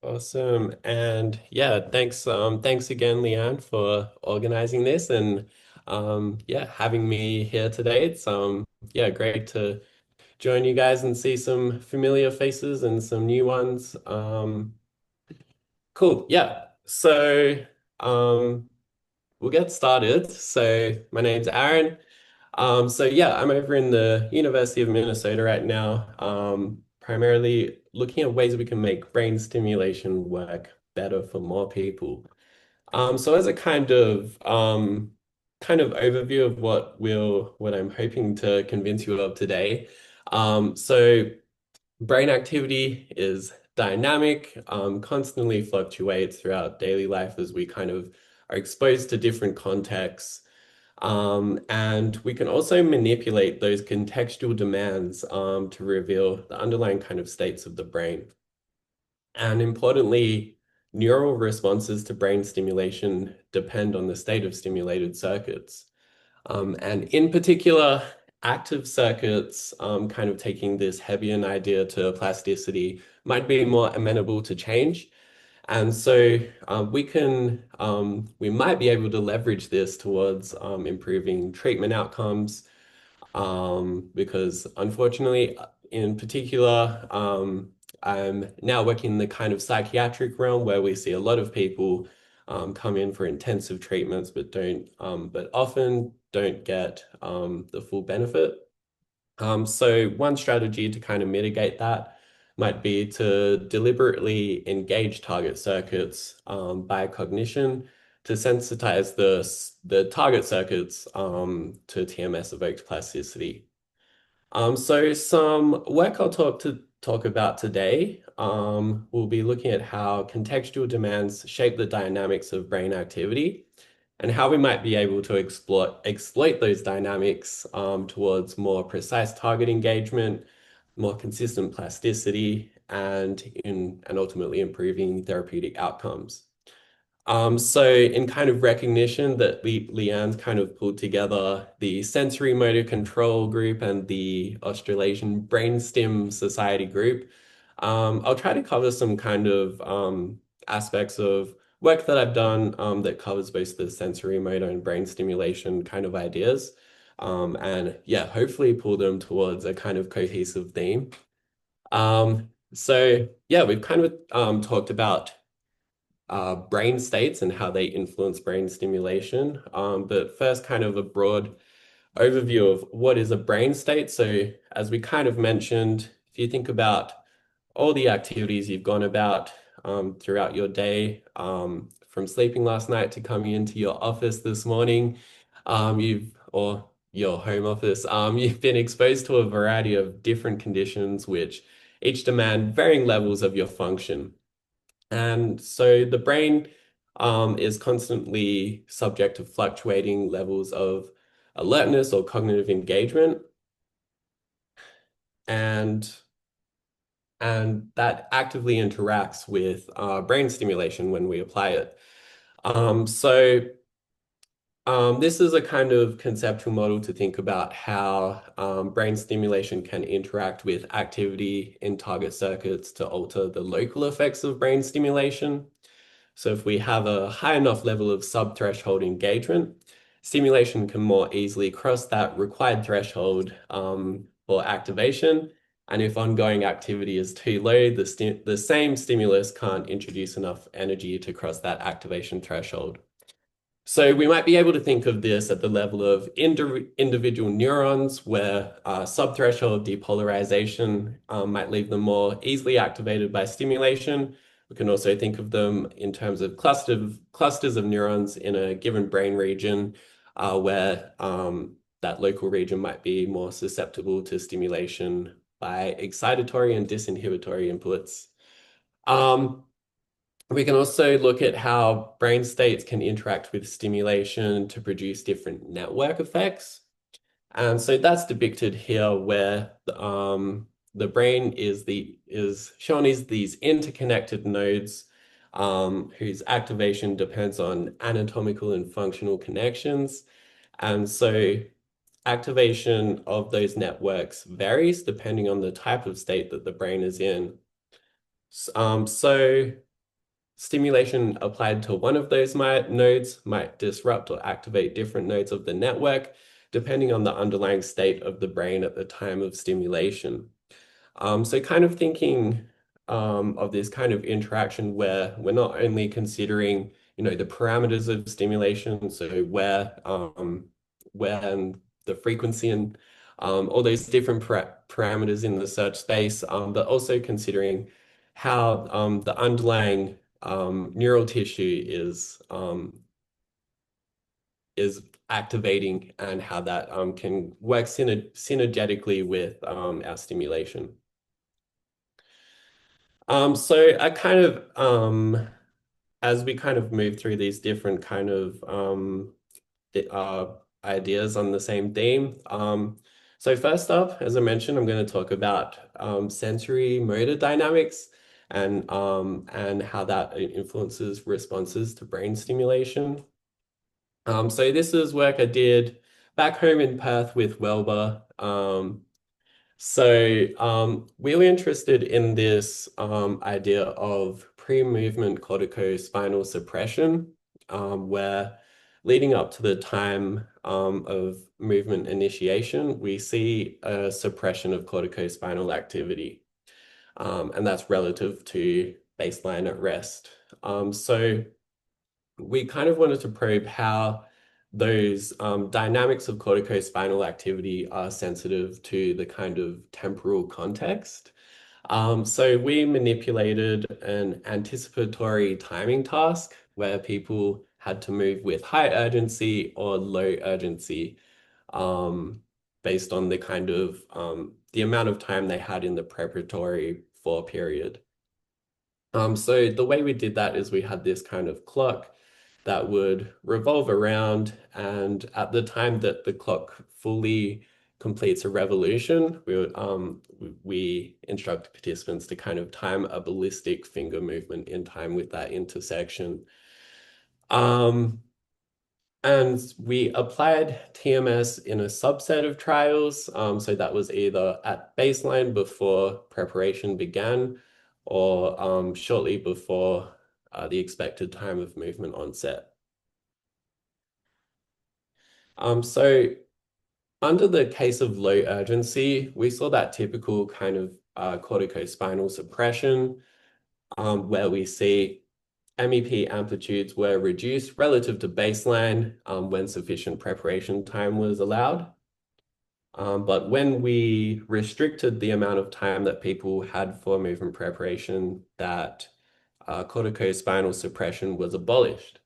Awesome. And yeah, thanks again, Leanne, for organizing this and yeah, having me here today. It's yeah, great to join you guys and see some familiar faces and some new ones. Cool. Yeah. So um we'll get started. So my name's Aaron. So yeah, I'm over in the University of Minnesota right now, primarily looking at ways we can make brain stimulation work better for more people. So as a kind of overview of what I'm hoping to convince you of today. So brain activity is dynamic, constantly fluctuates throughout daily life as we kind of are exposed to different contexts. And we can also manipulate those contextual demands to reveal the underlying kind of states of the brain. And importantly, neural responses to brain stimulation depend on the state of stimulated circuits. And in particular, active circuits, kind of taking this Hebbian idea to plasticity, might be more amenable to change. And so we might be able to leverage this towards improving treatment outcomes because unfortunately, in particular, I'm now working in the kind of psychiatric realm where we see a lot of people come in for intensive treatments, but often don't get the full benefit. So one strategy to kind of mitigate that might be to deliberately engage target circuits by cognition to sensitize the target circuits to TMS evoked plasticity. So some work I'll talk about today will be looking at how contextual demands shape the dynamics of brain activity and how we might be able to exploit those dynamics towards more precise target engagement, more consistent plasticity, and ultimately improving therapeutic outcomes. So in kind of recognition that Leanne's kind of pulled together the sensorimotor control group and the Australasian Brainstem Society group, I'll try to cover some kind of aspects of work that I've done that covers both the sensorimotor and brain stimulation kind of ideas. And yeah, hopefully pull them towards a kind of cohesive theme. So yeah, we've kind of talked about brain states and how they influence brain stimulation. But first, kind of a broad overview of what is a brain state. So, as we kind of mentioned, if you think about all the activities you've gone about throughout your day, from sleeping last night to coming into your office this morning, or your home office, you've been exposed to a variety of different conditions, which each demand varying levels of your function. And so the brain is constantly subject to fluctuating levels of alertness or cognitive engagement, and and that actively interacts with brain stimulation when we apply it. So this is a kind of conceptual model to think about how brain stimulation can interact with activity in target circuits to alter the local effects of brain stimulation. So if we have a high enough level of sub-threshold engagement, stimulation can more easily cross that required threshold for activation. And if ongoing activity is too low, the same stimulus can't introduce enough energy to cross that activation threshold. So we might be able to think of this at the level of individual neurons where subthreshold depolarization might leave them more easily activated by stimulation. We can also think of them in terms of clusters of neurons in a given brain region where that local region might be more susceptible to stimulation by excitatory and disinhibitory inputs. Um, we can also look at how brain states can interact with stimulation to produce different network effects. And so that's depicted here where the brain is shown as these interconnected nodes whose activation depends on anatomical and functional connections. And so activation of those networks varies depending on the type of state that the brain is in. So stimulation applied to one of those nodes might disrupt or activate different nodes of the network, depending on the underlying state of the brain at the time of stimulation. So kind of thinking of this kind of interaction where we're not only considering, the parameters of stimulation, so where and the frequency and all those different parameters in the search space, but also considering how the underlying neural tissue is activating and how that can work synergetically with our stimulation. So I kind of as we kind of move through these different kind of uh, ideas on the same theme. So first up, as I mentioned, I'm going to talk about sensory motor dynamics and how that influences responses to brain stimulation. So this is work I did back home in Perth with Welber. We were interested in this idea of pre-movement corticospinal suppression, where leading up to the time of movement initiation, we see a suppression of corticospinal activity, and that's relative to baseline at rest. So we kind of wanted to probe how those dynamics of corticospinal activity are sensitive to the kind of temporal context. So we manipulated an anticipatory timing task where people had to move with high urgency or low urgency, um, based on the kind of the amount of time they had in the preparatory for period. So the way we did that is we had this kind of clock that would revolve around, and at the time that the clock fully completes a revolution, we instruct participants to kind of time a ballistic finger movement in time with that intersection. Um, and we applied TMS in a subset of trials. So that was either at baseline before preparation began or shortly before the expected time of movement onset. So under the case of low urgency, we saw that typical kind of corticospinal suppression, where we see MEP amplitudes were reduced relative to baseline when sufficient preparation time was allowed. But when we restricted the amount of time that people had for movement preparation, that corticospinal suppression was abolished.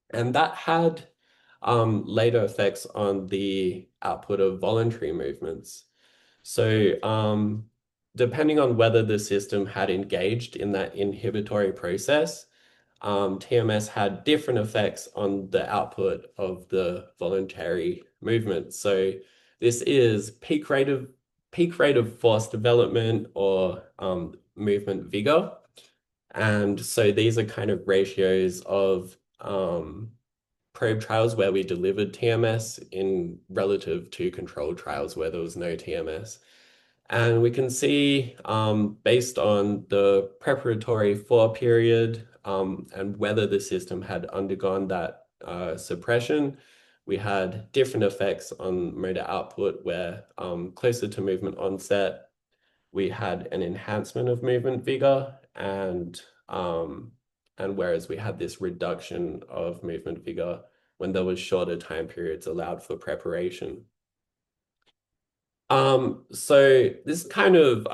And that had later effects on the output of voluntary movements. So depending on whether the system had engaged in that inhibitory process, TMS had different effects on the output of the voluntary movement. So this is peak rate of force development or movement vigor. And so these are kind of ratios of probe trials where we delivered TMS in relative to controlled trials where there was no TMS. And we can see, based on the preparatory for period and whether the system had undergone that suppression, we had different effects on motor output where closer to movement onset, we had an enhancement of movement vigor and whereas we had this reduction of movement vigor when there was shorter time periods allowed for preparation. So this kind of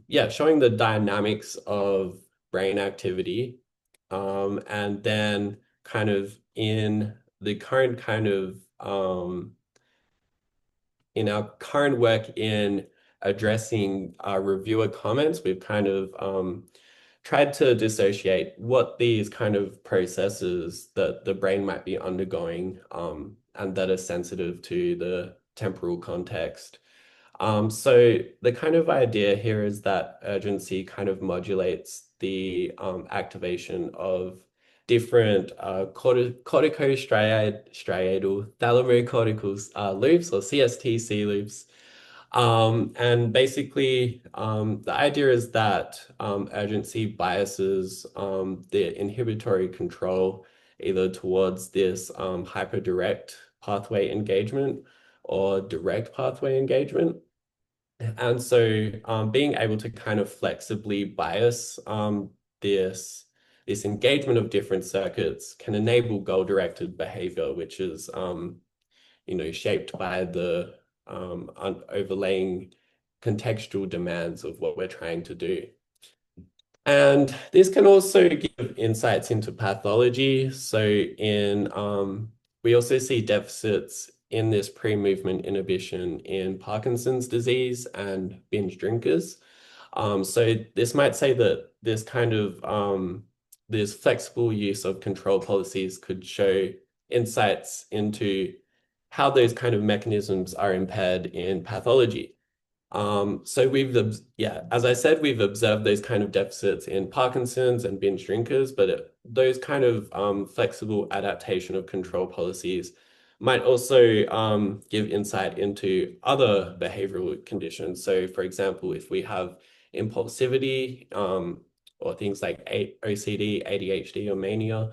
yeah, showing the dynamics of brain activity, and then kind of in the current kind of in our current work in addressing reviewer comments, we've kind of tried to dissociate what these kind of processes that the brain might be undergoing and that are sensitive to the temporal context. So the kind of idea here is that urgency kind of modulates the activation of different corticostriatal thalamocortical loops or CSTC loops. And basically, the idea is that urgency biases the inhibitory control either towards this hyperdirect pathway engagement or direct pathway engagement. And so being able to kind of flexibly bias this, this engagement of different circuits can enable goal-directed behavior, which is shaped by the overlaying contextual demands of what we're trying to do. And this can also give insights into pathology. So we also see deficits in this pre-movement inhibition in Parkinson's disease and binge drinkers. So this might say that this kind of this flexible use of control policies could show insights into how those kind of mechanisms are impaired in pathology. So yeah, as I said, we've observed those kind of deficits in Parkinson's and binge drinkers, but those kind of flexible adaptation of control policies might also give insight into other behavioral conditions. So, for example, if we have impulsivity or things like OCD, ADHD, or mania,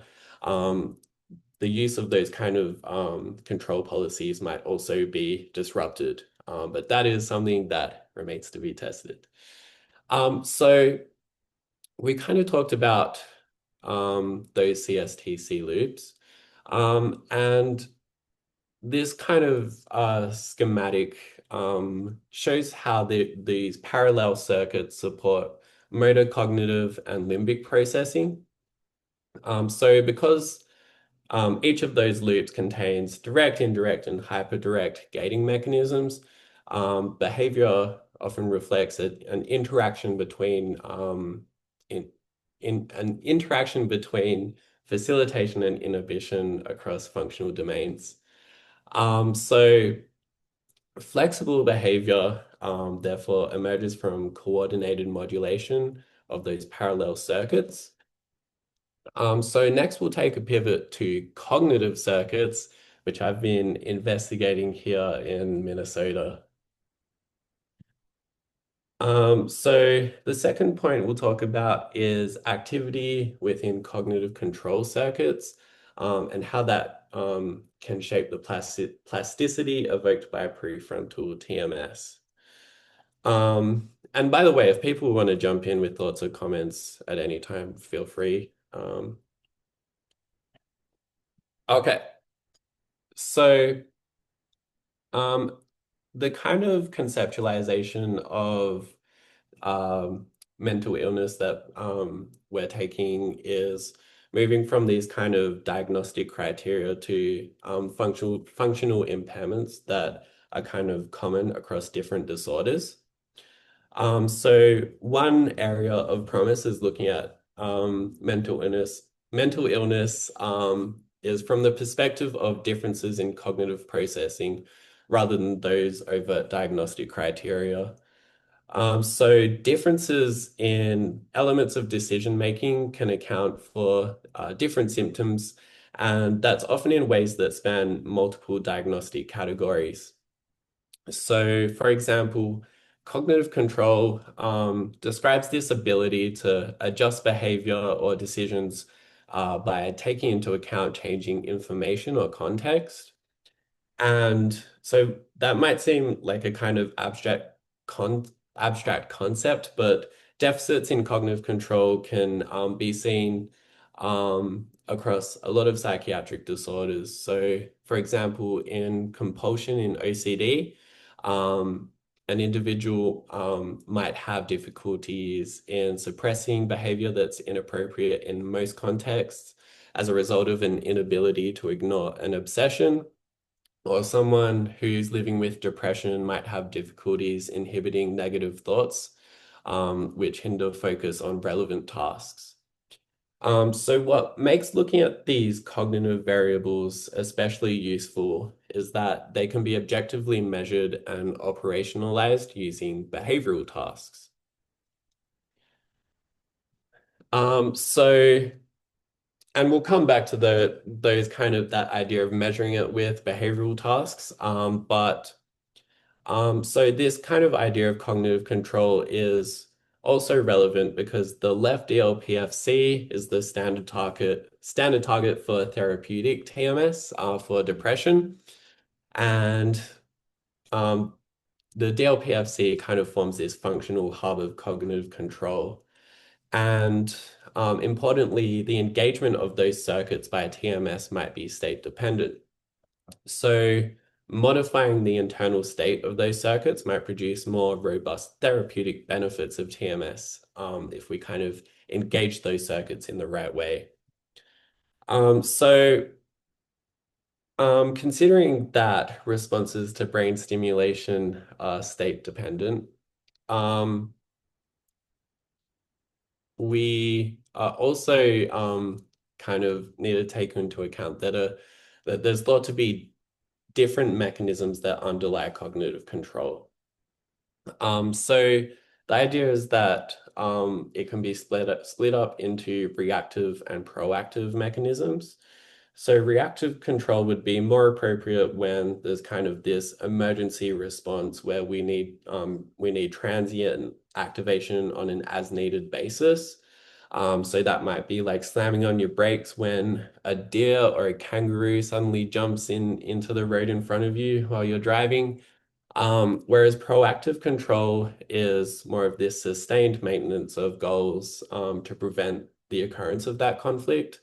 the use of those kind of control policies might also be disrupted. But that is something that remains to be tested. So we kind of talked about those CSTC loops. And this kind of schematic shows how these parallel circuits support motor, cognitive, and limbic processing. So because each of those loops contains direct, indirect, and hyperdirect gating mechanisms. Behavior often reflects an interaction between in an interaction between facilitation and inhibition across functional domains. So flexible behavior therefore emerges from coordinated modulation of those parallel circuits. So next we'll take a pivot to cognitive circuits, which I've been investigating here in Minnesota. So the second point we'll talk about is activity within cognitive control circuits, and how that can shape the plasticity evoked by prefrontal TMS. And by the way, if people want to jump in with thoughts or comments at any time, feel free. Okay, so um, the kind of conceptualization of mental illness that we're taking is moving from these kind of diagnostic criteria to functional impairments that are kind of common across different disorders. So one area of promise is looking at mental illness. Mental illness is from the perspective of differences in cognitive processing rather than those overt diagnostic criteria. So differences in elements of decision making can account for different symptoms, and that's often in ways that span multiple diagnostic categories. So, for example, cognitive control describes this ability to adjust behavior or decisions by taking into account changing information or context. And so that might seem like a kind of con abstract concept, but deficits in cognitive control can be seen across a lot of psychiatric disorders. So, for example, in compulsion in OCD, um, an individual might have difficulties in suppressing behavior that's inappropriate in most contexts as a result of an inability to ignore an obsession, or someone who's living with depression might have difficulties inhibiting negative thoughts, which hinder focus on relevant tasks. So what makes looking at these cognitive variables especially useful is that they can be objectively measured and operationalized using behavioral tasks. So, and we'll come back to those kind of that idea of measuring it with behavioral tasks, but So this kind of idea of cognitive control is also relevant because the left DLPFC is the standard target for therapeutic TMS for depression, and um, the DLPFC kind of forms this functional hub of cognitive control. And importantly, the engagement of those circuits by TMS might be state dependent. So modifying the internal state of those circuits might produce more robust therapeutic benefits of TMS if we kind of engage those circuits in the right way. So considering that responses to brain stimulation are state dependent, um, we also kind of need to take into account that there's thought to be different mechanisms that underlie cognitive control. So the idea is that it can be split up into reactive and proactive mechanisms. So reactive control would be more appropriate when there's kind of this emergency response where we need transient activation on an as needed basis. So that might be like slamming on your brakes when a deer or a kangaroo suddenly jumps into the road in front of you while you're driving. Whereas proactive control is more of this sustained maintenance of goals to prevent the occurrence of that conflict.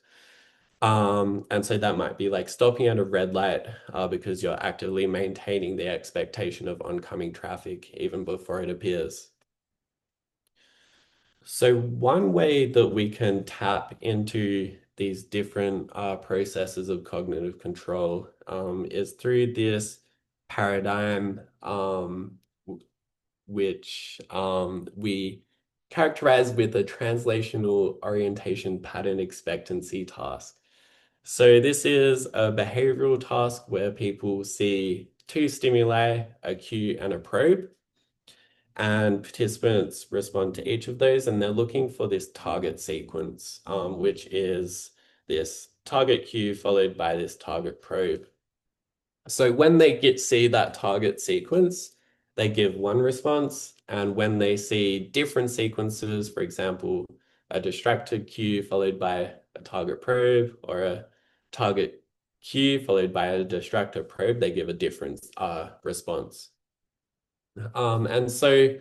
And so that might be like stopping at a red light because you're actively maintaining the expectation of oncoming traffic even before it appears. So one way that we can tap into these different processes of cognitive control is through this paradigm, which we characterize with a translational orientation pattern expectancy task. So this is a behavioral task where people see two stimuli, a cue and a probe, and participants respond to each of those, and they're looking for this target sequence, which is this target cue followed by this target probe. So when they see that target sequence, they give one response, and when they see different sequences, for example, a distracted cue followed by a target probe, or a target cue followed by a distracted probe, they give a different response. And so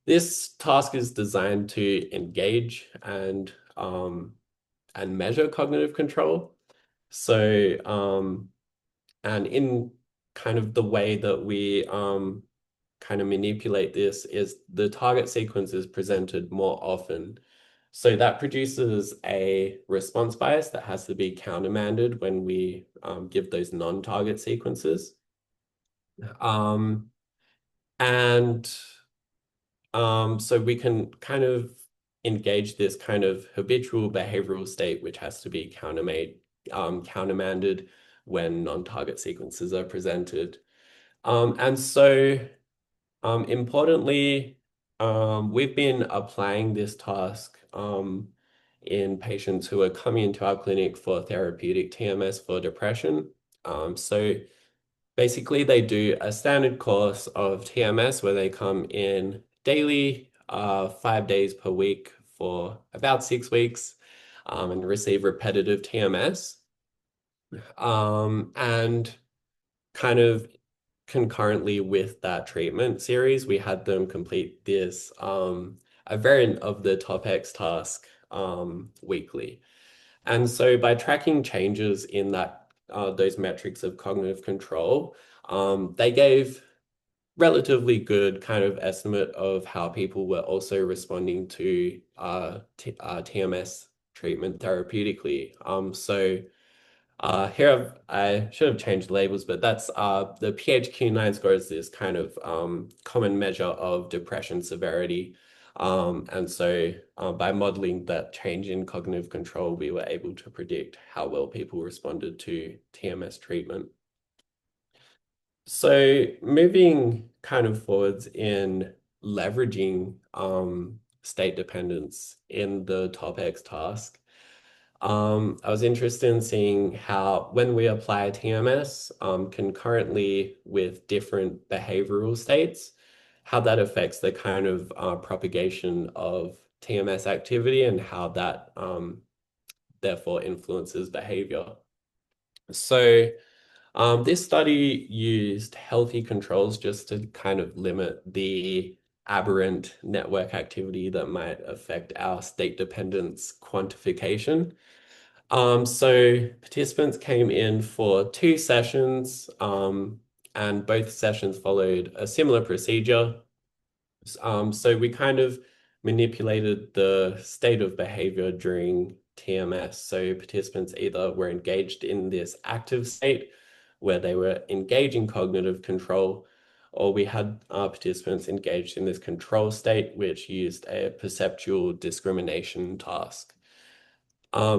this task is designed to engage and measure cognitive control. So and in kind of the way that we kind of manipulate this is the target sequence is presented more often. So that produces a response bias that has to be countermanded when we give those non-target sequences. Um, and So we can kind of engage this kind of habitual behavioral state, which has to be countermanded when non-target sequences are presented. And so importantly, we've been applying this task in patients who are coming into our clinic for therapeutic TMS for depression. So basically, they do a standard course of TMS where they come in daily, 5 days per week for about 6 weeks, and receive repetitive TMS. And kind of concurrently with that treatment series, we had them complete this a variant of the TOPEX task weekly. And so by tracking changes in those metrics of cognitive control, they gave relatively good kind of estimate of how people were also responding to TMS treatment therapeutically. Here I should have changed labels, but that's the PHQ-9 score is this kind of common measure of depression severity. And so by modeling that change in cognitive control, we were able to predict how well people responded to TMS treatment. So moving kind of forwards in leveraging state dependence in the TOPEX task, I was interested in seeing how, when we apply TMS concurrently with different behavioral states, how that affects the kind of propagation of TMS activity and how that therefore influences behavior. So, this study used healthy controls just to kind of limit the aberrant network activity that might affect our state dependence quantification. So participants came in for 2 sessions, and both sessions followed a similar procedure. So we kind of manipulated the state of behavior during TMS. So participants either were engaged in this active state where they were engaging cognitive control, or we had participants engaged in this control state, which used a perceptual discrimination task.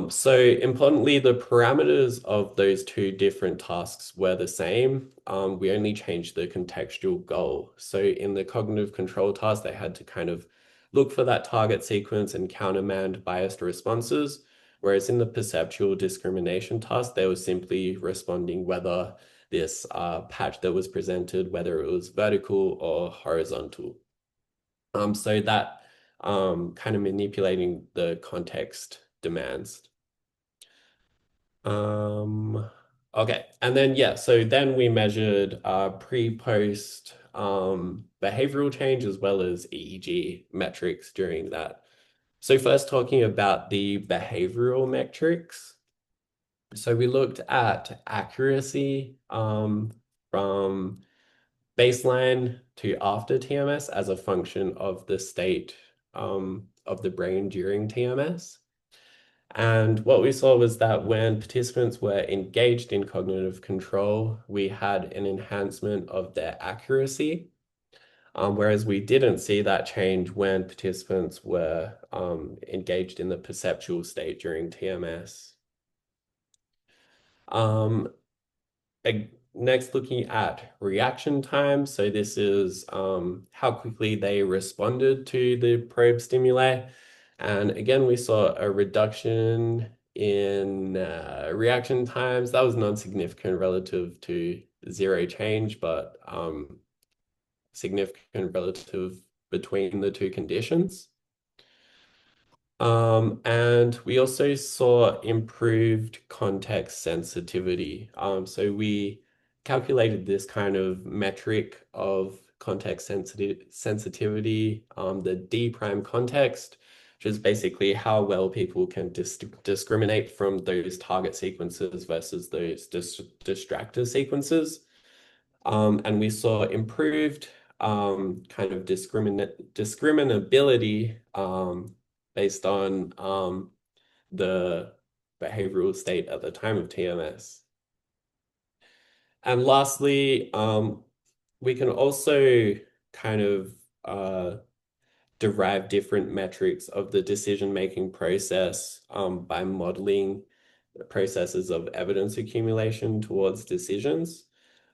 So importantly, the parameters of those two different tasks were the same. We only changed the contextual goal. So in the cognitive control task, they had to kind of look for that target sequence and countermand biased responses. Whereas in the perceptual discrimination task, they were simply responding whether this patch that was presented, whether it was vertical or horizontal. So that kind of manipulating the context demands. Um, okay, and then yeah, so then we measured pre-post behavioral change as well as EEG metrics during that. So first talking about the behavioral metrics. So we looked at accuracy from baseline to after TMS as a function of the state of the brain during TMS. And what we saw was that when participants were engaged in cognitive control, we had an enhancement of their accuracy, whereas we didn't see that change when participants were engaged in the perceptual state during TMS. Um, Next, looking at reaction time. So this is how quickly they responded to the probe stimuli. And again, we saw a reduction in reaction times. That was non-significant relative to zero change, but significant relative between the two conditions. And we also saw improved context sensitivity. So we calculated this kind of metric of context sensitivity, the D prime context, which is basically how well people can discriminate from those target sequences versus those distractor sequences. And we saw improved kind of discriminability based on the behavioral state at the time of TMS. And lastly, we can also kind of derive different metrics of the decision-making process by modeling processes of evidence accumulation towards decisions.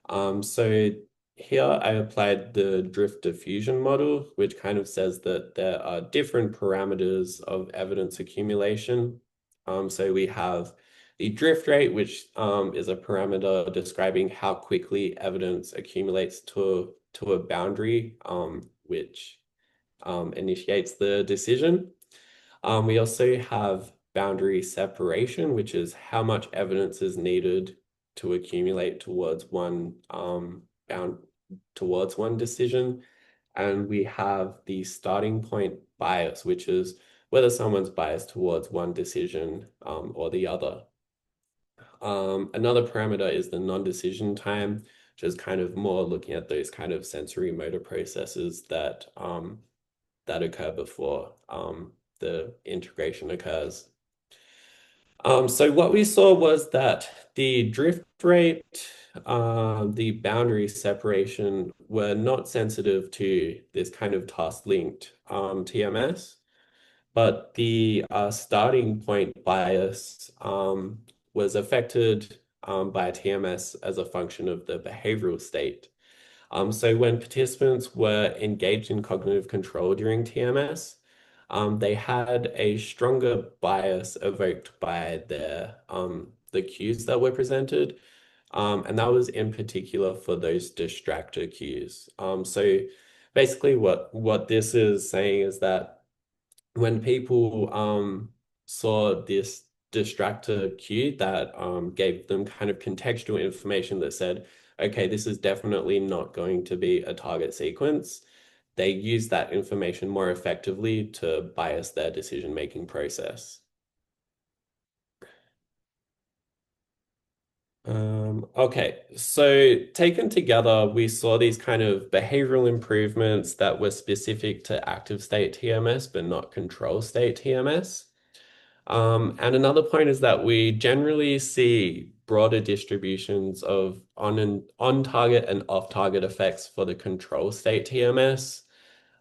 So here I applied the drift diffusion model, which kind of says that there are different parameters of evidence accumulation. So we have the drift rate, which is a parameter describing how quickly evidence accumulates to a boundary, which initiates the decision. We also have boundary separation, which is how much evidence is needed to accumulate towards one towards one decision. And we have the starting point bias, which is whether someone's biased towards one decision or the other. Another parameter is the non-decision time, which is kind of more looking at those kind of sensory motor processes that that occur before the integration occurs. So what we saw was that the drift rate, the boundary separation were not sensitive to this kind of task-linked TMS, but the starting point bias was affected by TMS as a function of the behavioral state. So when participants were engaged in cognitive control during TMS, they had a stronger bias evoked by the cues that were presented. And that was in particular for those distractor cues. So basically what this is saying is that when people saw this distractor cue that gave them kind of contextual information that said, okay, this is definitely not going to be a target sequence, they use that information more effectively to bias their decision-making process. Okay, so taken together, we saw these kind of behavioral improvements that were specific to active state TMS, but not control state TMS. And another point is that we generally see broader distributions of on target and off-target effects for the control state TMS.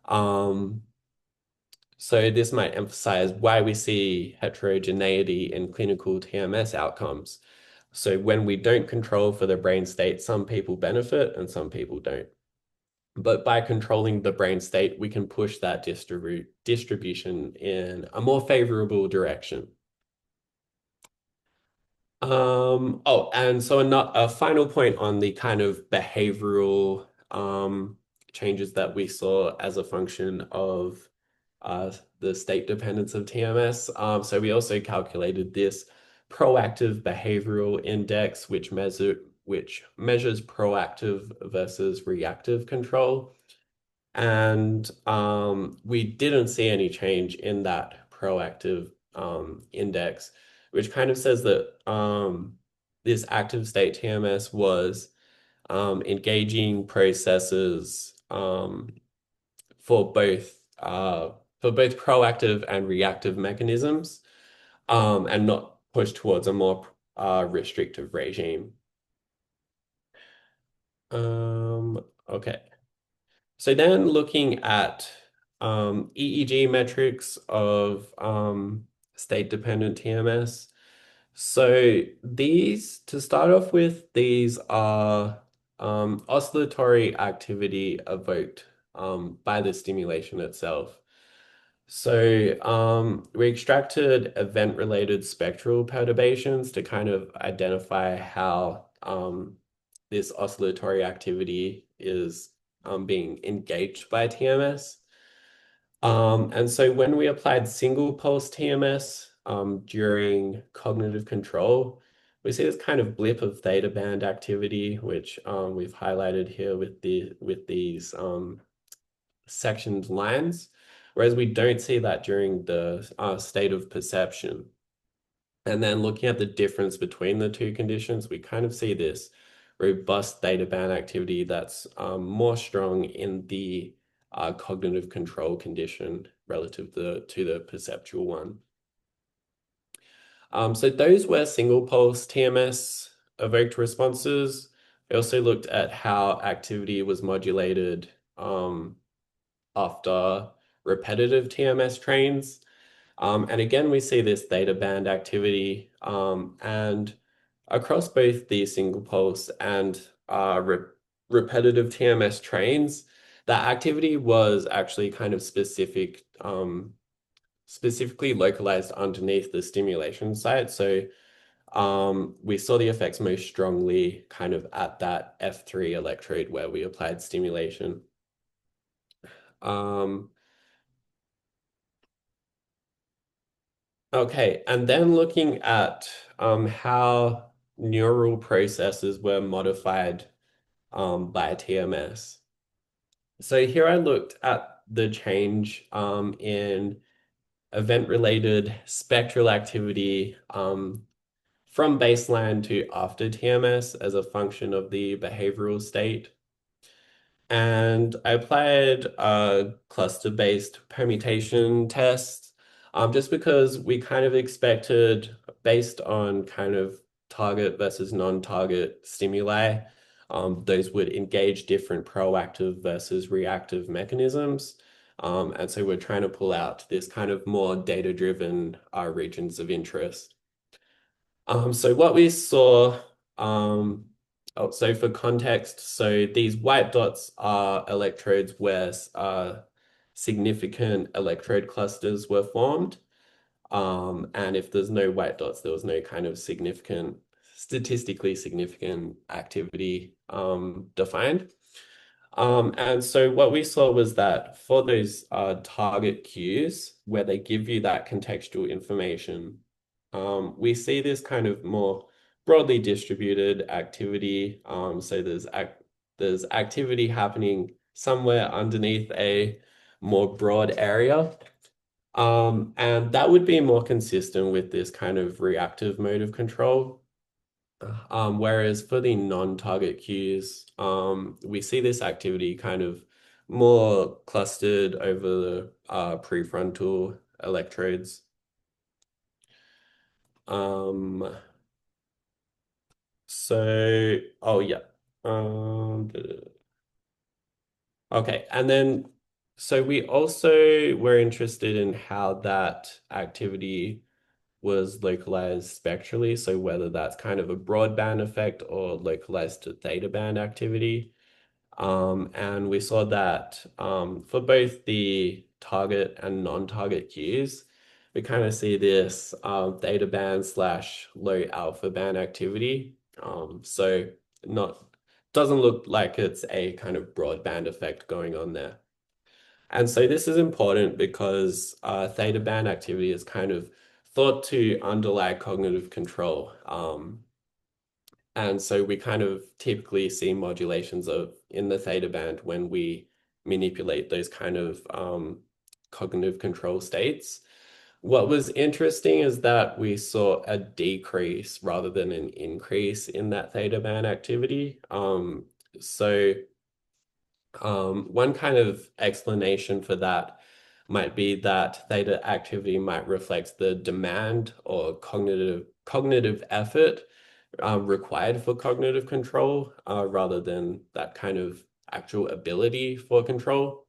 Um, so this might emphasize why we see heterogeneity in clinical TMS outcomes. So when we don't control for the brain state, some people benefit and some people don't. But by controlling the brain state, we can push that distribution in a more favorable direction. And so a final point on the kind of behavioral changes that we saw as a function of the state dependence of TMS. So we also calculated this proactive behavioral index, which measures proactive versus reactive control. And we didn't see any change in that proactive index, which kind of says that this active state TMS was engaging processes for both proactive and reactive mechanisms, and not push towards a more restrictive regime. Okay. So then looking at EEG metrics of state-dependent TMS. So to start off with, these are oscillatory activity evoked by the stimulation itself. So we extracted event-related spectral perturbations to kind of identify how this oscillatory activity is being engaged by TMS. And so when we applied single pulse TMS during cognitive control, we see this kind of blip of theta band activity, which we've highlighted here with these sectioned lines, whereas we don't see that during the state of perception. And then looking at the difference between the two conditions, we kind of see this robust theta band activity that's more strong in the cognitive control condition relative to the perceptual one. So those were single pulse TMS evoked responses. We also looked at how activity was modulated after repetitive TMS trains. And again, we see this theta band activity and across both the single pulse and repetitive TMS trains, that activity was actually kind of specifically localized underneath the stimulation site. So we saw the effects most strongly kind of at that F3 electrode where we applied stimulation. Um, Okay, and then looking at how neural processes were modified by TMS. So here I looked at the change in event-related spectral activity from baseline to after TMS as a function of the behavioral state. And I applied a cluster-based permutation test just because we kind of expected, based on kind of target versus non-target stimuli, those would engage different proactive versus reactive mechanisms. And so we're trying to pull out this kind of more data-driven regions of interest. So what we saw, so for context, so these white dots are electrodes where significant electrode clusters were formed. And if there's no white dots, there was no kind of statistically significant activity defined. And so what we saw was that for those target cues where they give you that contextual information, we see this kind of more broadly distributed activity. So there's activity happening somewhere underneath a more broad area. And that would be more consistent with this kind of reactive mode of control. Whereas for the non-target cues, we see this activity kind of more clustered over the prefrontal electrodes. Um, oh yeah. Um, okay, and then so we also were interested in how that activity was localized spectrally, so whether that's kind of a broadband effect or localized to theta band activity. And we saw that for both the target and non-target cues, we kind of see this theta band slash low alpha band activity. So not doesn't look like it's a kind of broadband effect going on there. And so this is important because theta band activity is kind of thought to underlie cognitive control. And so we kind of typically see modulations of in the theta band when we manipulate those kind of cognitive control states. What was interesting is that we saw a decrease rather than an increase in that theta band activity. So one kind of explanation for that might be that theta activity might reflect the demand or cognitive effort required for cognitive control rather than that kind of actual ability for control.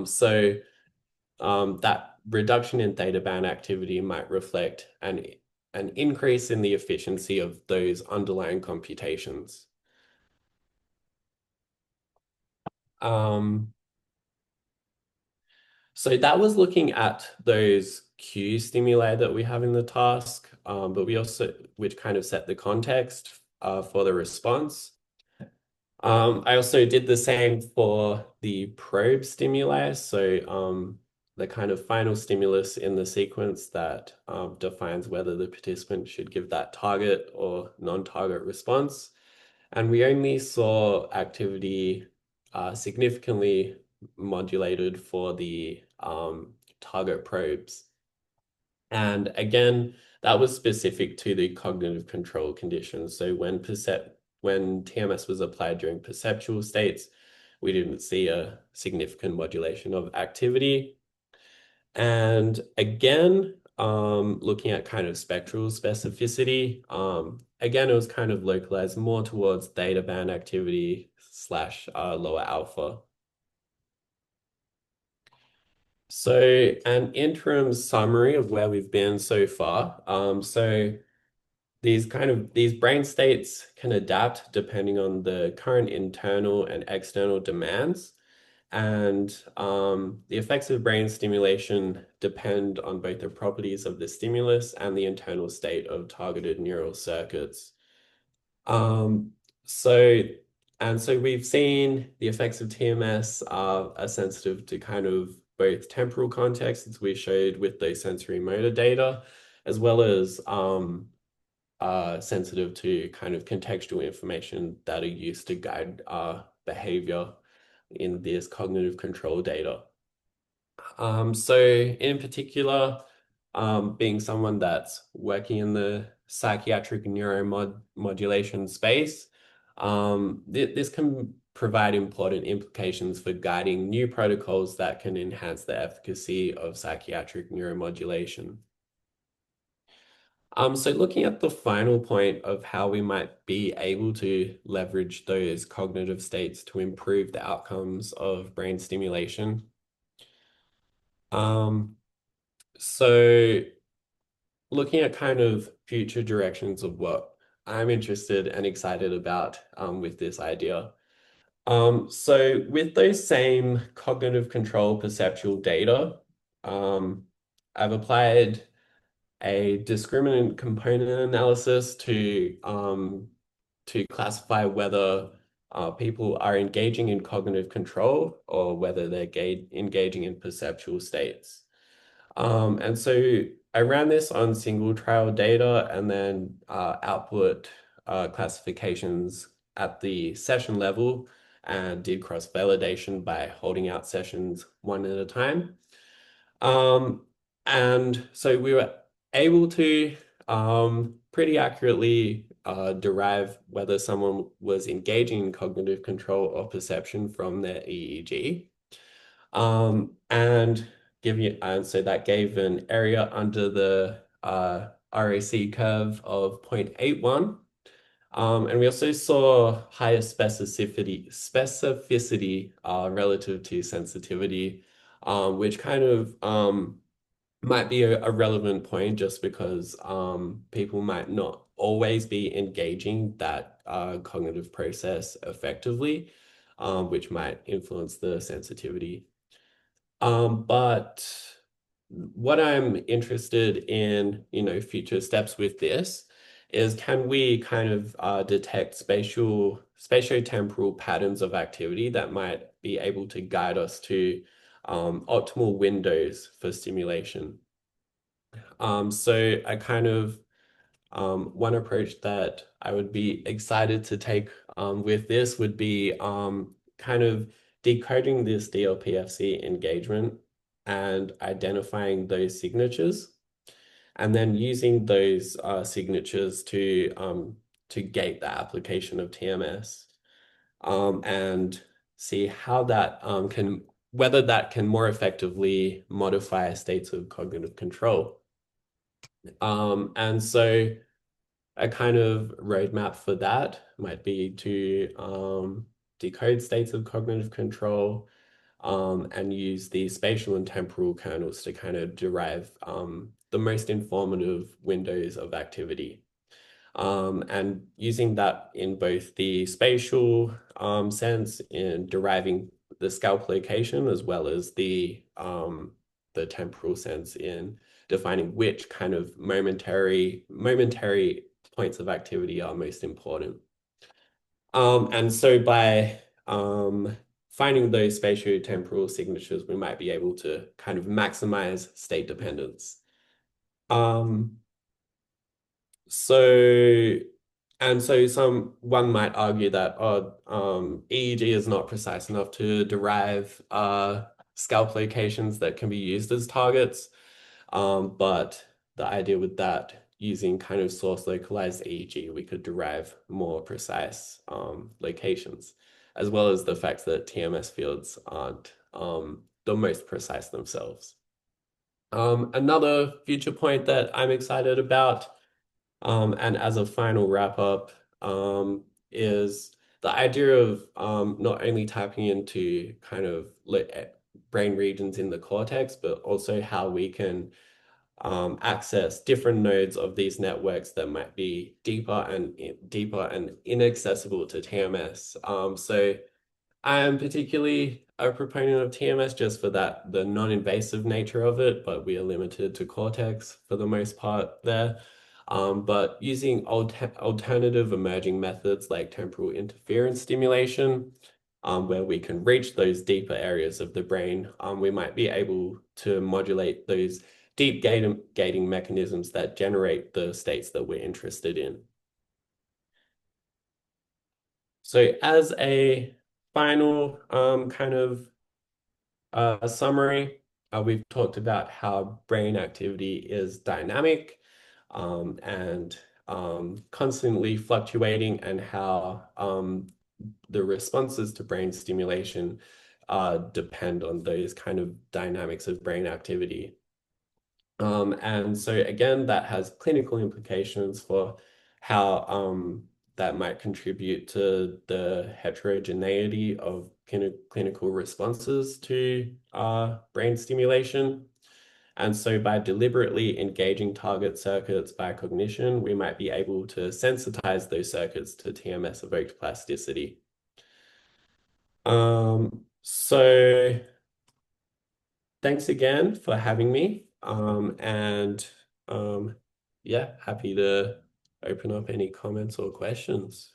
So that reduction in theta band activity might reflect an increase in the efficiency of those underlying computations. Um, So that was looking at those cue stimuli that we have in the task, but we also, which kind of set the context for the response. I also did the same for the probe stimuli. So the kind of final stimulus in the sequence that defines whether the participant should give that target or non-target response. And we only saw activity significantly modulated for the target probes. And again, that was specific to the cognitive control conditions. So when TMS was applied during perceptual states, we didn't see a significant modulation of activity. And again, looking at kind of spectral specificity, again, it was kind of localized more towards theta band activity slash lower alpha. So an interim summary of where we've been so far. So these brain states can adapt depending on the current internal and external demands. And the effects of brain stimulation depend on both the properties of the stimulus and the internal state of targeted neural circuits. Um, so, and so we've seen the effects of TMS are sensitive to kind of both temporal context, as we showed with those sensorimotor data, as well as sensitive to kind of contextual information that are used to guide behavior in this cognitive control data. So in particular, being someone that's working in the psychiatric neuromodulation space, this can provide important implications for guiding new protocols that can enhance the efficacy of psychiatric neuromodulation. So looking at the final point of how we might be able to leverage those cognitive states to improve the outcomes of brain stimulation. Um, so looking at kind of future directions of what I'm interested and excited about with this idea. So with those same cognitive control perceptual data, um, I've applied a discriminant component analysis to classify whether people are engaging in cognitive control or whether they're engaging in perceptual states. And so I ran this on single trial data and then output classifications at the session level and did cross-validation by holding out sessions one at a time. Um, and so we were able to pretty accurately derive whether someone was engaging in cognitive control or perception from their EEG. And and so that gave an area under the RAC curve of 0.81. And we also saw higher specificity relative to sensitivity, which kind of might be a relevant point just because people might not always be engaging that cognitive process effectively, which might influence the sensitivity. But what I'm interested in, future steps with this is can we kind of detect spatiotemporal patterns of activity that might be able to guide us to optimal windows for stimulation. So I kind of one approach that I would be excited to take with this would be kind of decoding this DLPFC engagement and identifying those signatures, and then using those signatures to gate the application of TMS and see how that can whether that can more effectively modify states of cognitive control. And so a kind of roadmap for that might be to decode states of cognitive control and use the spatial and temporal kernels to kind of derive the most informative windows of activity. And using that in both the spatial sense in deriving the scalp location as well as the temporal sense in defining which kind of momentary points of activity are most important. And so by finding those spatio-temporal signatures, we might be able to kind of maximize state dependence. Um, so, and so one might argue that EEG is not precise enough to derive scalp locations that can be used as targets. But the idea with that, using kind of source localized EEG, we could derive more precise locations, as well as the fact that TMS fields aren't the most precise themselves. Another future point that I'm excited about, and as a final wrap up, is the idea of not only tapping into kind of brain regions in the cortex, but also how we can access different nodes of these networks that might be deeper and inaccessible to TMS. So I am particularly a proponent of TMS just for the non-invasive nature of it, but we are limited to cortex for the most part there. But using alternative emerging methods like temporal interference stimulation, where we can reach those deeper areas of the brain, we might be able to modulate those deep gating mechanisms that generate the states that we're interested in. So as a final kind of summary, we've talked about how brain activity is dynamic and constantly fluctuating, and how the responses to brain stimulation depend on those kind of dynamics of brain activity. And so again, that has clinical implications for how that might contribute to the heterogeneity of clinical responses to brain stimulation. And so by deliberately engaging target circuits by cognition, we might be able to sensitize those circuits to TMS evoked plasticity. So thanks again for having me. And yeah, happy to open up any comments or questions.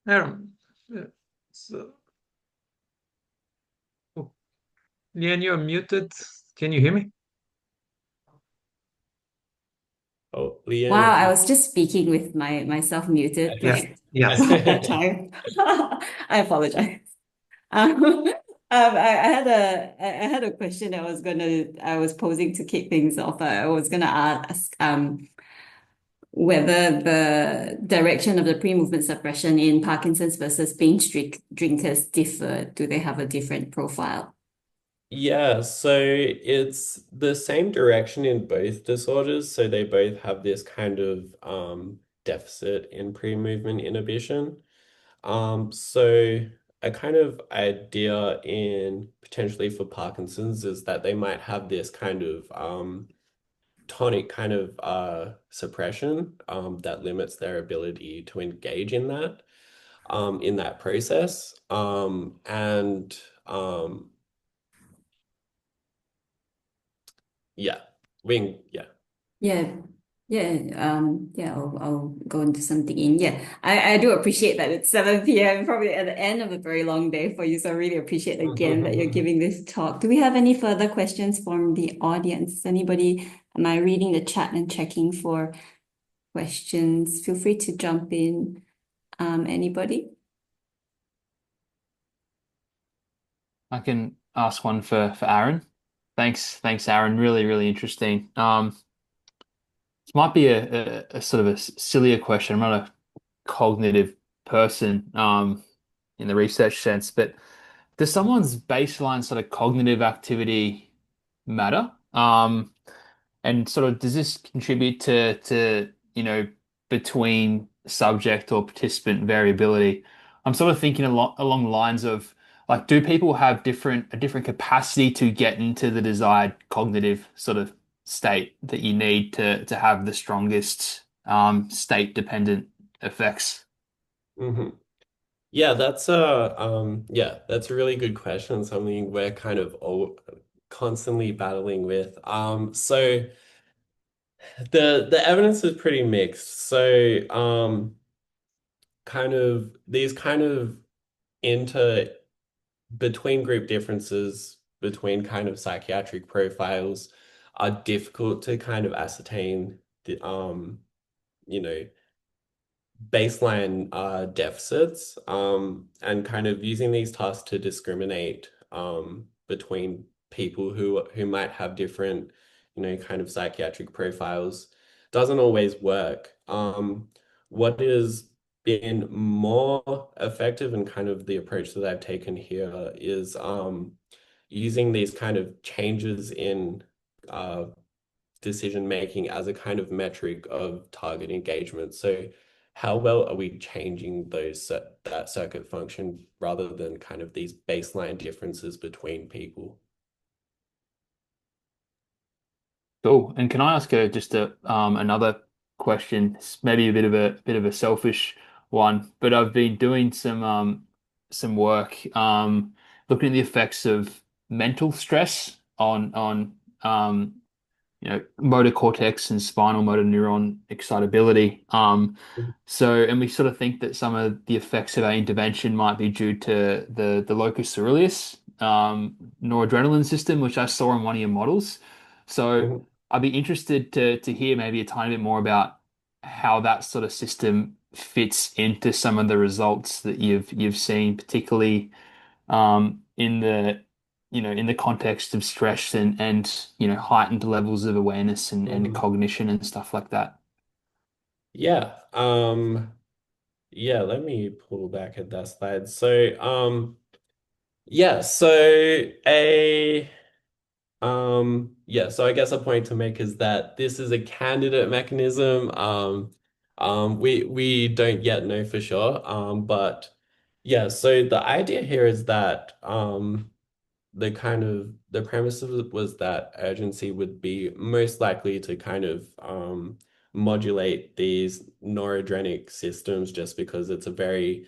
Aaron, uh, so, oh, Lian, you're muted. Can you hear me? Oh, Leanne, Wow, if I you was just speaking with myself muted Yeah, like yeah. about that time. I apologize. I had I had a question I was posing to kick things off. I was gonna ask whether the direction of the pre-movement suppression in Parkinson's versus binge drinkers differ. Do they have a different profile? Yeah, so it's the same direction in both disorders. So they both have this kind of deficit in pre-movement inhibition. So a kind of idea in potentially for Parkinson's is that they might have this kind of tonic kind of suppression that limits their ability to engage in that process. And yeah, yeah. Yeah, yeah, I'll go into something in. Yeah, I do appreciate that it's 7 p.m., probably at the end of a very long day for you. So I really appreciate again that you're giving this talk. Do we have any further questions from the audience? Anybody, am I reading the chat and checking for questions? Feel free to jump in. Anybody? I can ask one for Aaron. Thanks, Aaron. Really, really interesting. This might be a sort of a sillier question. I'm not a cognitive person, in the research sense, but does someone's baseline sort of cognitive activity matter? And sort of does this contribute to between subject or participant variability? I'm sort of thinking along the lines of like, do people have a different capacity to get into the desired cognitive sort of state that you need to have the strongest state dependent effects? hmm Yeah, that's a really good question, something we're kind of all constantly battling with. So the evidence is pretty mixed. So kind of these kind of inter between group differences between kind of psychiatric profiles are difficult to kind of ascertain the you know baseline deficits and kind of using these tasks to discriminate between people who might have different, kind of psychiatric profiles doesn't always work. What has been more effective and kind of the approach that I've taken here is using these kind of changes in decision making as a kind of metric of target engagement. So how well are we changing that circuit function rather than kind of these baseline differences between people? Cool. And can I ask just another question? It's maybe a bit of a selfish one, but I've been doing some work looking at the effects of mental stress on motor cortex and spinal motor neuron excitability. And we sort of think that some of the effects of our intervention might be due to the locus coeruleus noradrenaline system, which I saw in one of your models. So Mhm. I'd be interested to hear maybe a tiny bit more about how that sort of system fits into some of the results that you've seen, particularly in the in the context of stress and heightened levels of awareness and Mhm. cognition and stuff like that. Yeah. Yeah, let me pull back at that slide. So, Yeah, so a so I guess a point to make is that this is a candidate mechanism. We don't yet know for sure. But yeah, so the idea here is that the premise of it was that urgency would be most likely to kind of modulate these noradrenic systems just because it's a very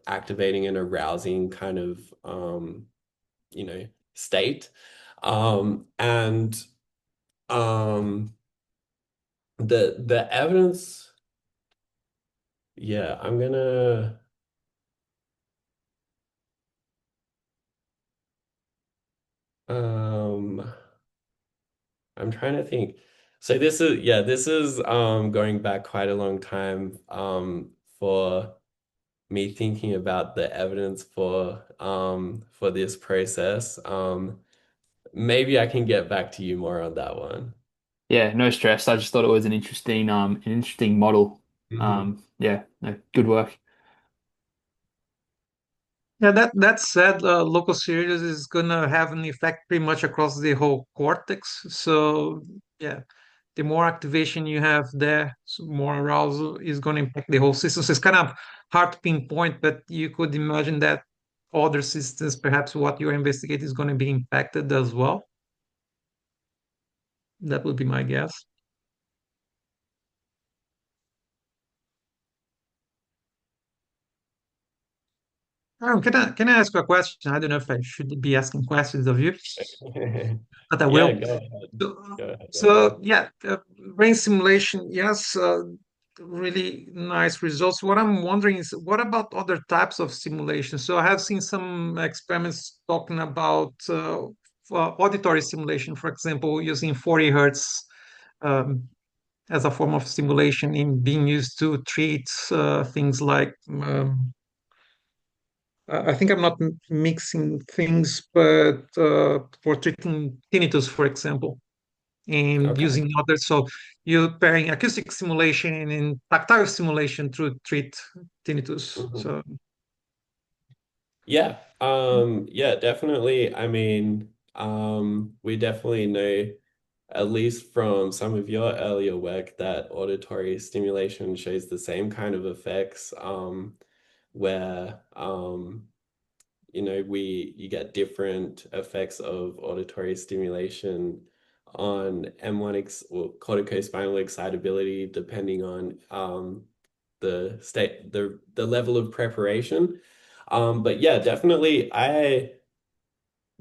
activating and arousing kind of you know state. And um the evidence, yeah, um I'm trying to think. So this is going back quite a long time for me thinking about the evidence for this process. Maybe I can get back to you more on that one. Yeah, no stress. I just thought it was an interesting model. Hmm. Yeah, no, good work. Yeah, that said, local series is gonna have an effect pretty much across the whole cortex. So yeah, the more activation you have there, so more arousal is going to impact the whole system. So it's kind of hard to pinpoint, but you could imagine that other systems, perhaps what you're investigating is going to be impacted as well. That would be my guess. Can I ask you a question? I don't know if I should be asking questions of you, but I Yeah, will. go ahead. So, Go ahead, go so ahead. yeah, brain simulation, yes, really nice results. What I'm wondering is, what about other types of simulation? So I have seen some experiments talking about auditory simulation, for example, using 40 hertz um, as a form of stimulation in being used to treat things like I think I'm not mixing things, but for treating tinnitus, for example, and Okay. using others. So you're pairing acoustic simulation and tactile simulation to treat tinnitus. Mhm. So Yeah. Yeah, definitely. I mean, we definitely know, at least from some of your earlier work, that auditory stimulation shows the same kind of effects, where you get different effects of auditory stimulation on M1 ex or corticospinal excitability depending on the level of preparation. But yeah, definitely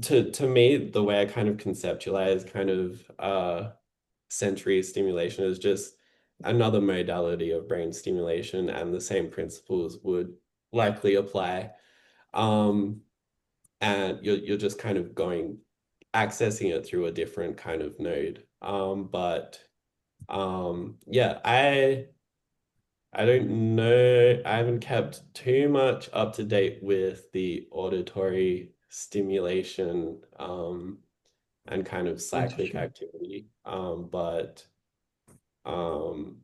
to me, the way I kind of conceptualize kind of sensory stimulation is just another modality of brain stimulation, and the same principles would likely apply. Um, and you're just kind of going accessing it through a different kind of node. But yeah, I don't know. I haven't kept too much up to date with the auditory stimulation and kind of cyclic interesting. activity. But um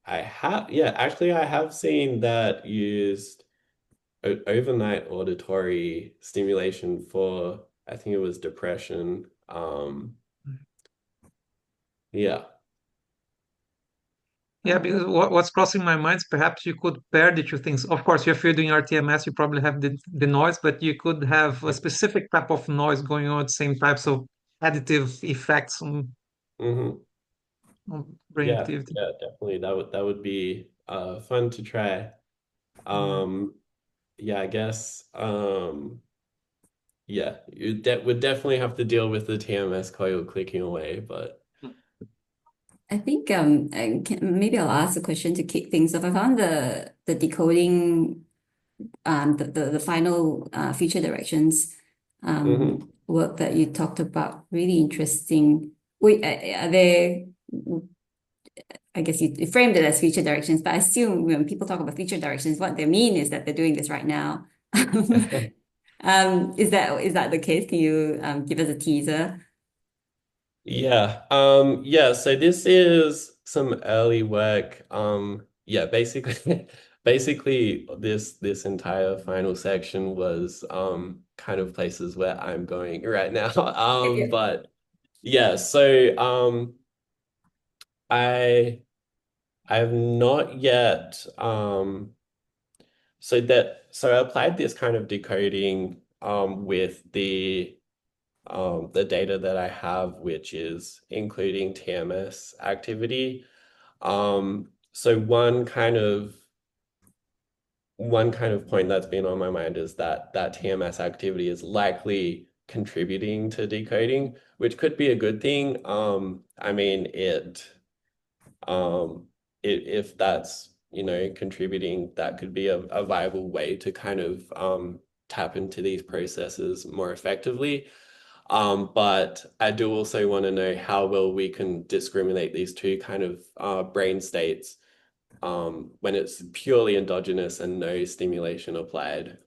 actually I have seen that used overnight auditory stimulation for, I think it was depression. Yeah. Yeah, because what's crossing my mind is perhaps you could pair the two things. Of course, if you're doing RTMS, you probably have the noise, but you could have a specific type of noise going on, same types of additive effects Hmm. on brain Yeah, activity. yeah, definitely. That would be fun to try. Yeah. Um, yeah, I guess yeah, you de would definitely have to deal with the TMS coil clicking away, but I think maybe I'll ask a question to kick things off. I found the decoding the final future directions hmm. work that you talked about really interesting. Wait, are they? I guess you framed it as future directions, but I assume when people talk about future directions, what they mean is that they're doing this right now. Is that the case? Can you give us a teaser? Yeah. So this is some early work. Yeah, basically, basically this entire final section was kind of places where I'm going right now. Yeah. But yeah, so I have not yet so I applied this kind of decoding with the data that I have, which is including TMS activity. So one kind of point that's been on my mind is that TMS activity is likely contributing to decoding, which could be a good thing. I mean, if that's, contributing, that could be a viable way to kind of tap into these processes more effectively. But I do also want to know how well we can discriminate these two kind of brain states when it's purely endogenous and no stimulation applied.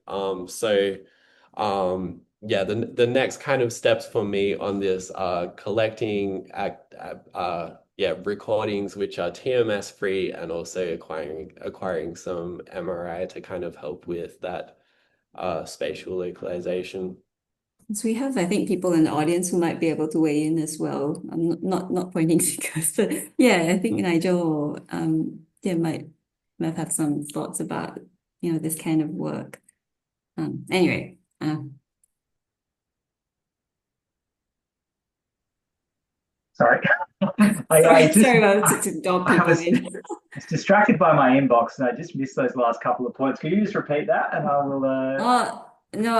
Yeah, the next kind of steps for me on this are collecting yeah, recordings which are TMS free, and also acquiring some MRI to kind of help with that spatial localization. So we have, I think, people in the audience who might be able to weigh in as well. I'm not pointing fingers, but yeah, I think Nigel, yeah, might have some thoughts about, this kind of work. Anyway, Sorry. I just sorry about to dog I people was in. distracted by my inbox and I just missed those last couple of points. Could you just repeat that and I will Oh, no,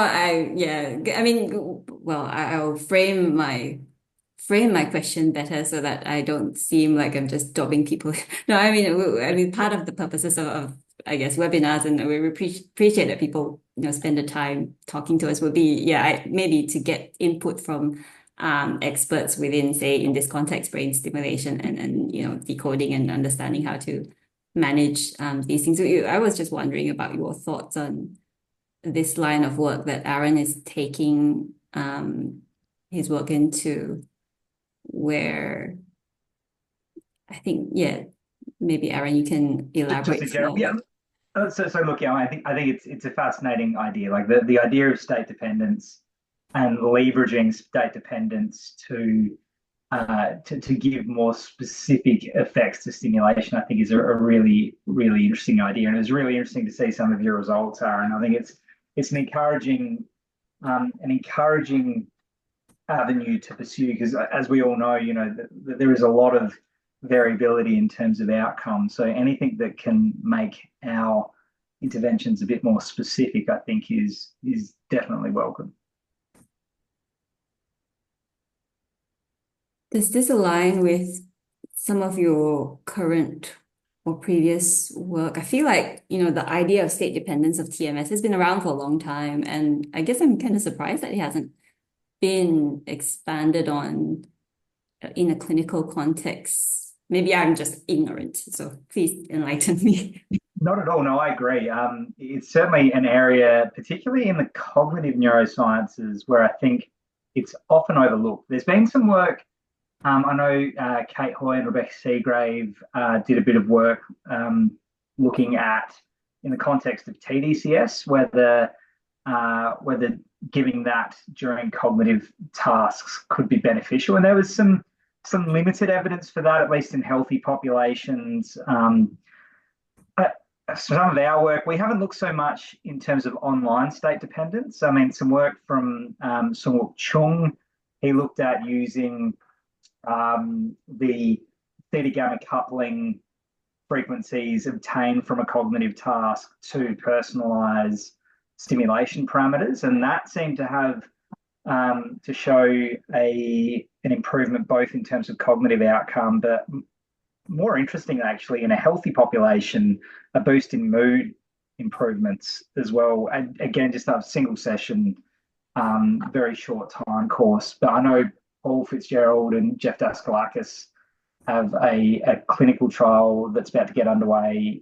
yeah, I mean, well, I'll frame my question better so that I don't seem like I'm just dobbing people. No, I mean, part of the purposes of I guess webinars, and we appreciate that people spend the time talking to us, would be maybe to get input from experts within, say, in this context, brain stimulation and decoding and understanding how to manage these things. So I was just wondering about your thoughts on this line of work that Aaron is taking his work into, where I think, maybe Aaron, you can just elaborate in general. more. Yeah. So look, yeah, I think it's a fascinating idea. Like the idea of state dependence and leveraging state dependence to give more specific effects to stimulation, I think is a really, really interesting idea. And it was really interesting to see some of your results, Aaron. I think it's an encouraging avenue to pursue because, as we all know, there is a lot of variability in terms of outcome. So anything that can make our interventions a bit more specific, I think, is definitely welcome. Does this align with some of your current or previous work? I feel like, the idea of state dependence of TMS has been around for a long time, and I guess I'm kind of surprised that it hasn't been expanded on in a clinical context. Maybe I'm just ignorant, so please enlighten me. Not at all. No, I agree. It's certainly an area, particularly in the cognitive neurosciences, where I think it's often overlooked. There's been some work. I know Kate Hoy and Rebecca Seagrave did a bit of work looking at, in the context of TDCS, whether giving that during cognitive tasks could be beneficial. And there was some limited evidence for that, at least in healthy populations. Some of our work, we haven't looked so much in terms of online state dependence. I mean, some work from Sung Chung, he looked at using the theta gamma coupling frequencies obtained from a cognitive task to personalize stimulation parameters, and that seemed to have to show an improvement both in terms of cognitive outcome, but more interesting actually in a healthy population, a boost in mood improvements as well. And again, just a single session, very short time course. But I know Paul Fitzgerald and Jeff Daskalakis have a clinical trial that's about to get underway,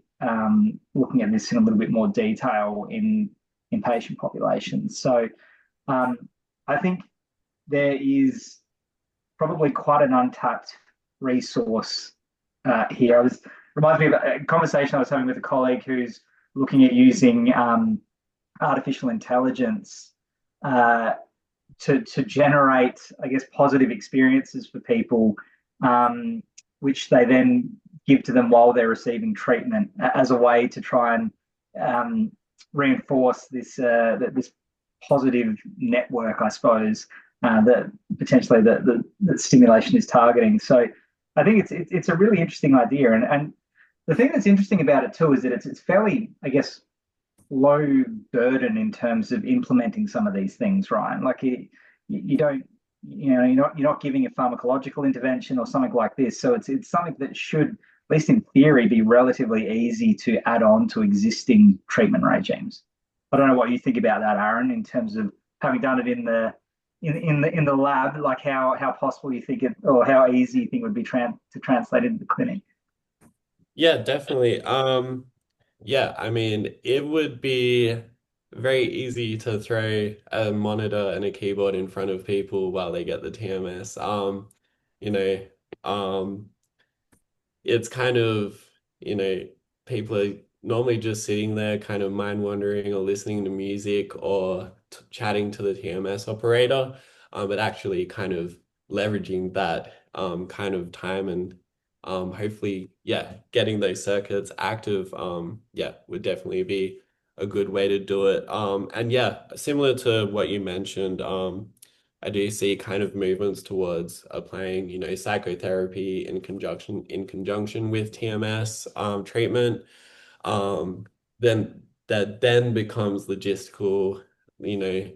looking at this in a little bit more detail in patient populations. So I think there is probably quite an untapped resource here. Reminds me of a conversation I was having with a colleague who's looking at using artificial intelligence to generate, I guess, positive experiences for people, which they then give to them while they're receiving treatment as a way to try and reinforce this positive network, I suppose, that potentially the stimulation is targeting. So I think it's a really interesting idea, and the thing that's interesting about it too is that it's fairly, I guess, low burden in terms of implementing some of these things, Ryan. Like you don't, you're not giving a pharmacological intervention or something like this. So it's something that should, at least in theory, be relatively easy to add on to existing treatment regimes. I don't know what you think about that, Aaron, in terms of having done it in the lab, like how possible you think it, or how easy you think it would be to translate into the clinic. Yeah, definitely. Yeah, I mean, it would be very easy to throw a monitor and a keyboard in front of people while they get the TMS. You know, um, it's kind of, you know, people are normally just sitting there kind of mind wandering or listening to music or t chatting to the TMS operator, but actually kind of leveraging that kind of time and hopefully, yeah, getting those circuits active, yeah, would definitely be a good way to do it. And yeah, similar to what you mentioned, I do see kind of movements towards applying, psychotherapy in conjunction with TMS treatment. Then that then becomes logistical, you know,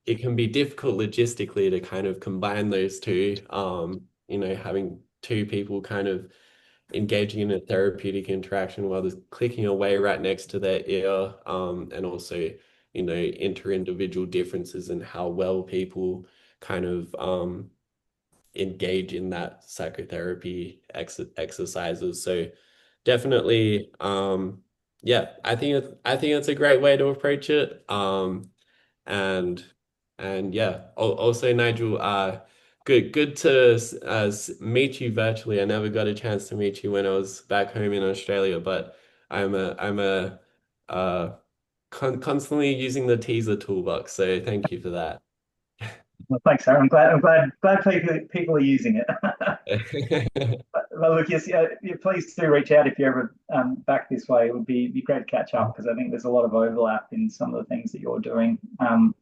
it can be difficult logistically to kind of combine those two. Having two people kind of engaging in a therapeutic interaction while they're clicking away right next to their ear, and also, inter-individual differences in how well people kind of engage in that psychotherapy exercises. So definitely, yeah, I think it's a great way to approach it. And yeah, also Nigel, good to meet you virtually. I never got a chance to meet you when I was back home in Australia, but I'm a uh constantly using the teaser toolbox, so thank you for that. Well, thanks, Aaron. I'm glad people are using it. Well, look, yes, please do reach out if you're ever back this way. It would be great to catch up because I think there's a lot of overlap in some of the things that you're doing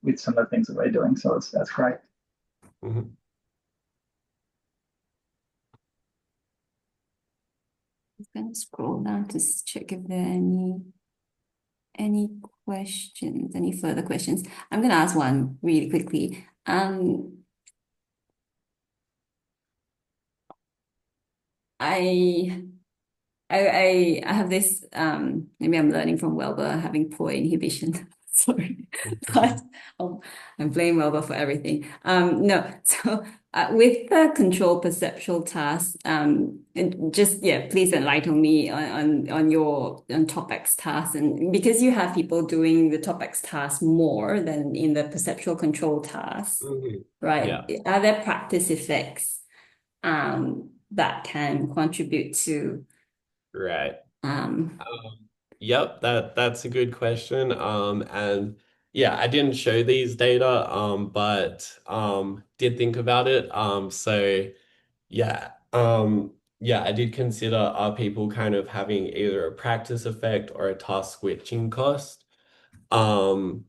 with some of the things that we're doing. So that's great. Mhm. I'm going to scroll down to check if there are any questions, any further questions. I'm going to ask one really quickly. I I have this maybe I'm learning from Welber having poor inhibition. Sorry, but I blame Welber for everything. No, so with the control perceptual task, just yeah, please enlighten me on your TOPEX task, and because you have people doing the TOPEX task more than in the perceptual control task, Mhm. right? Yeah. Are there practice effects that can contribute to Right. um Yep, that's a good question. And yeah, I didn't show these data, but did think about it. So yeah, yeah, I did consider are people kind of having either a practice effect or a task switching cost. Um,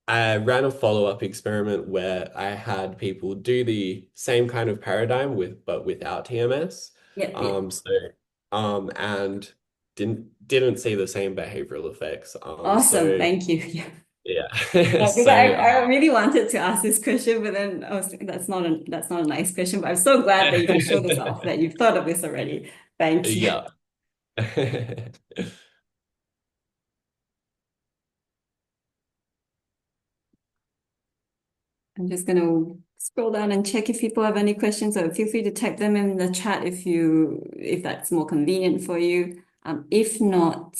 I ran a follow-up experiment where I had people do the same kind of paradigm but without TMS. yeah, yeah. So and didn't see the same behavioral effects. Awesome, So thank you. Yeah. yeah. Because So I really wanted to ask this question, but then I was thinking that's not a nice question. But I'm so glad that you can show this off, that you've thought of this already. Thank you. yeah. I'm just gonna scroll down and check if people have any questions, or feel free to type them in the chat if that's more convenient for you. If not,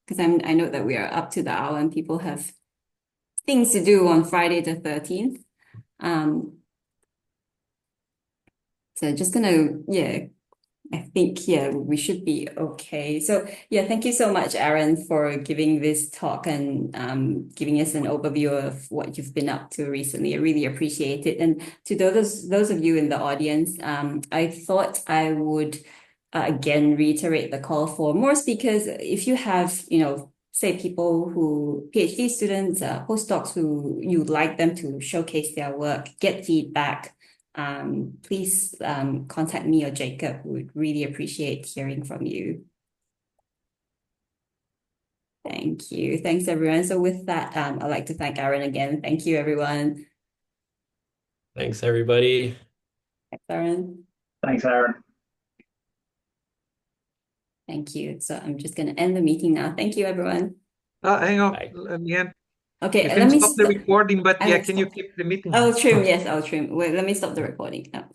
because I know that we are up to the hour and people have things to do on Friday the 13th. So just gonna, yeah, I think, yeah, we should be okay. So, yeah, thank you so much, Aaron, for giving this talk and giving us an overview of what you've been up to recently. I really appreciate it. And to those of you in the audience, I thought I would again reiterate the call for more speakers. If you have, say people who, PhD students, postdocs who you'd like them to showcase their work, get feedback, please contact me or Jacob. We would really appreciate hearing from you. Thank you. Thanks, everyone. So with that, I'd like to thank Aaron again. Thank you, everyone. Thanks, everybody. Thanks, Aaron. Thanks, Aaron. Thank you. So I'm just going to end the meeting now. Thank you, everyone. Hang on, Bye. Leanne. Okay, You let can me stop the stop. recording, but I yeah, will can you stop. keep the meeting? I'll trim. Yes, I'll trim. Wait, let me stop the recording now.